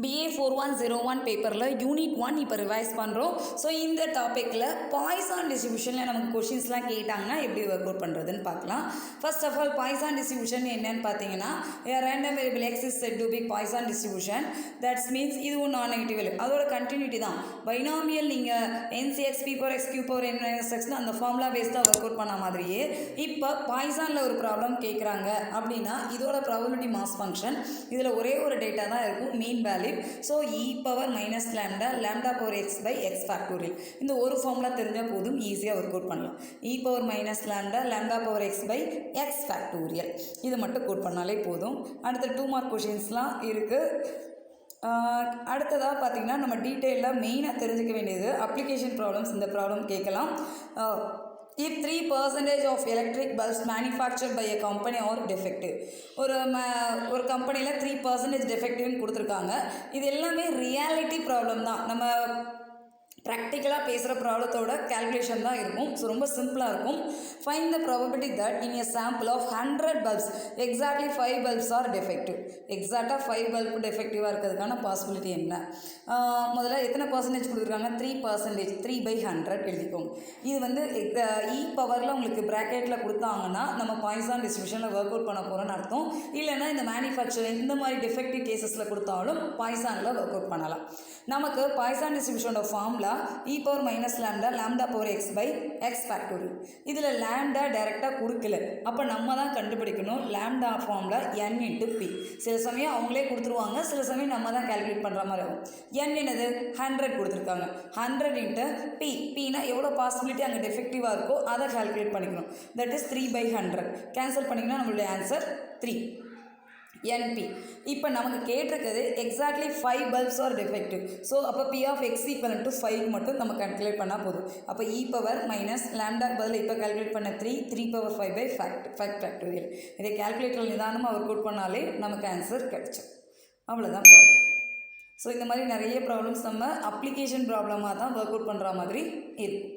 BA 4101 பேப்பரில் unit 1 இப்போ revise பண்ணுறோம். ஸோ இந்த டாப்பிக்கில் பாய்சான் டிஸ்ட்ரிபியூஷனில் நமக்கு கொஷின்ஸ்லாம் கேட்டாங்கன்னா எப்படி ஒர்க் அவுட் பண்ணுறதுன்னு பார்க்கலாம். First of all Poisson distribution என்னன்னு பார்த்தீங்கன்னா random variable X is set to be Poisson distribution. That's means இதுவும் நான் நெகட்டிவ் வேல்யூ, அதோட கண்டினியூட்டி தான். பைனாமியல் நீங்கள் NCX P power X Q power N minus X அந்த formula பேஸ்டாக work out பண்ண மாதிரியே இப்போ பாய்சானில் ஒரு ப்ராப்ளம் கேட்குறாங்க அப்படின்னா இதோட ப்ராபபிலிட்டி மாஸ் ஃபங்க்ஷன், இதில் ஒரே ஒரு டேட்டா தான் இருக்கும், mean value. So e power minus lambda lambda power X by X factorial. இந்த ஒரு ஃபார்முலா தெரிஞ்சால் போதும், ஈஸியாக ஒர்க் அவுட் பண்ணலாம். e power minus lambda lambda power X by X factorial, இது மட்டும் கோட் பண்ணாலே போதும். அடுத்த 2 மார்க் கொஷின்ஸ்லாம் இருக்குது. அடுத்ததாக பார்த்தீங்கன்னா நம்ம டீட்டெயிலாக மெயினாக தெரிஞ்சுக்க வேண்டியது அப்ளிகேஷன் ப்ராப்ளம்ஸ். இந்த ப்ராப்ளம் கேட்கலாம். If 3% of electric bulbs manufactured by a company are defective, ஒரு கம்பெனியில் 3% டெஃபெக்டிவ்னு கொடுத்துருக்காங்க. இது எல்லாமே ரியாலிட்டி ப்ராப்ளம் தான், நம்ம ப்ராக்டிக்கலாக பேசுகிற ப்ராப்ளத்தோட கேல்குலேஷன் தான் இருக்கும். ஸோ ரொம்ப சிம்பிளாக இருக்கும். Find the probability that in a sample of 100 bulbs exactly 5 bulbs are defective. எக்ஸாக்டாக 5 bulb டெஃபெக்டிவாக இருக்கிறதுக்கான பாசிபிலிட்டி என்ன? முதல்ல எத்தனை பர்சன்டேஜ் கொடுத்துருக்காங்க? 3%. 3/100 எழுதிக்கோங்க. இது வந்து இ பவரில் உங்களுக்கு ப்ராக்கெட்டில் கொடுத்தாங்கன்னா நம்ம பாய்சான் டிஸ்ட்ரிபியூஷனில் ஒர்க் அவுட் பண்ண போகிறோன்னு அர்த்தம். இல்லைன்னா இந்த மேனுஃபேக்சரிங் இந்த மாதிரி டெஃபெக்டிவ் கேசஸில் கொடுத்தாலும் பாய்சானில் ஒர்க் அவுட் பண்ணலாம். நமக்கு பாய்சான் டிஸ்ட்ரிபியூஷனோட formula e power minus lambda lambda power X by X factorial. இதில் லேம்டா டைரெக்டாக கொடுக்கல, அப்போ நம்ம தான் கண்டுபிடிக்கணும் lambda formula n into P. சில சமயம் அவங்களே கொடுத்துருவாங்க, சில சமயம் நம்ம தான் கேல்குலேட் பண்ணுற மாதிரி ஆகும். n என்னது 100 கொடுத்துருக்காங்க, 100 இன்ட்டு பி. பின்னா எவ்வளோ பாசிபிலிட்டி அங்கே டெஃபெக்டிவாக இருக்கோ அதை கால்குலேட் பண்ணிக்கணும். That is 3/100. கேன்சல் பண்ணிங்கன்னா நம்மளுடைய ஆன்சர் 3 NP. இப்போ நமக்கு கேட்டிருக்கிறது exactly 5 bulbs are defective. So அப்போ P of X equal to 5 மட்டும் நம்ம கால்குலேட் பண்ணால் போதும். அப்போ e பவர் மைனஸ் லேம்டாக்கு பதில் இப்போ கால்குலேட் பண்ண 3 பவர் 5 பை ஃபேக்டோரியல். இதை கால்குலேட்டரில் நிதானமாக ஒர்க் அவுட் பண்ணாலே நமக்கு ஆன்சர் கிடைச்சோம். அவ்வளோதான் ப்ராப்ளம். ஸோ இந்த மாதிரி நிறைய ப்ராப்ளம்ஸ் நம்ம அப்ளிகேஷன் ப்ராப்ளமாக தான் ஒர்க் அவுட் பண்ணுற மாதிரி இருக்கும்.